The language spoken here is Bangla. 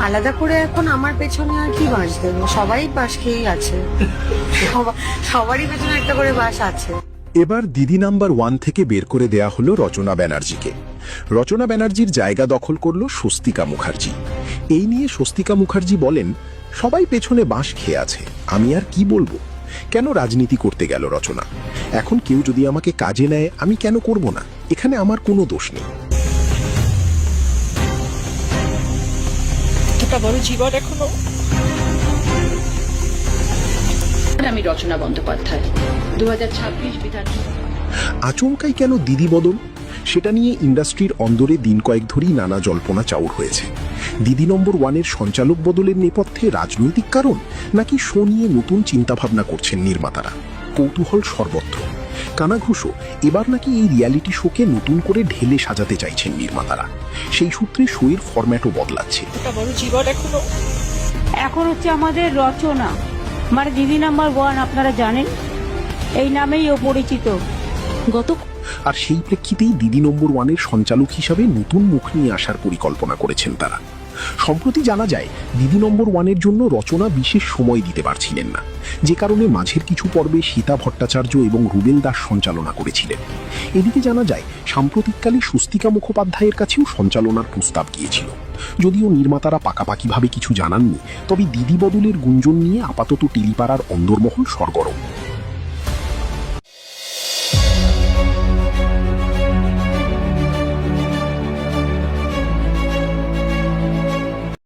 আলাদা করে এখন আমার পেছনে আর কি বাঁশ দেবো, সবাই বাঁশ খেয়েই আছে। সবারই পেছনে একটা করে বাঁশ আছে। এবার দিদি নাম্বার 1 থেকে বের করে দেয়া হলো রচনা ব্যানার্জিকে। রচনা ব্যানার্জির জায়গা দখল করলো স্বস্তিকা মুখার্জি। এই নিয়ে স্বস্তিকা মুখার্জি বলেন, সবাই পেছনে বাঁশ খেয়ে আছে, আমি আর কি বলবো। কেন রাজনীতি করতে গেল রচনা? এখন কেউ যদি আমাকে কাজে নেয় আমি কেন করব না? এখানে আমার কোনো দোষ নেই। বড় জীবন এখনো। আমি রচনা বন্দ্যোপাধ্যায়, 2026 বিধানসভা। আচমকাই কেন দিদি বদল? সেটা নিয়ে ইন্ডাস্ট্রির অন্দরে দিন কয়েক ধরেই নানা জল্পনা চাউর হয়েছে। দিদি নম্বর 1-এর সঞ্চালক বদলের নেপথ্যে রাজনৈতিক কারণ, নাকি শো নিয়ে নতুন চিন্তাভাবনা করছেন নির্মাতারা? কৌতূহল সর্বত্র। কানাঘুষো এবার নাকি এই রিয়ালিটি শোকে নতুন করে ঢেলে সাজাতে চাইছেন নির্মাতারা। সেই সূত্রে শোয়ের ফরম্যাটও বদলাচ্ছে। বড় জীবন এখনো। এখন হচ্ছে আমাদের রচনা, মানে দিদি নাম্বার 1, আপনারা জানেন এই নামেই ও পরিচিত। আর সেই প্রেক্ষিতেই দিদি নম্বর 1-এর সঞ্চালক হিসাবে নতুন মুখ নিয়ে আসার পরিকল্পনা করেছেন তারা। সম্প্রতি জানা যায়, দিদি নম্বর 1-এর জন্য রচনা বিশেষ সময় দিতে পারছিলেন না, যে কারণে মাঝের কিছু পর্বে সীতা ভট্টাচার্য এবং রুবেল দাস সঞ্চালনা করেছিলেন। এদিকে জানা যায়, সাম্প্রতিককালে স্বস্তিকা মুখোপাধ্যায়ের কাছেও সঞ্চালনার প্রস্তাব গিয়েছিল। যদিও নির্মাতারা পাকাপাকিভাবে কিছু জানাননি, তবে দিদি বদলের গুঞ্জন নিয়ে আপাতত টেলিপাড়ার অন্দরমহল সরগরম।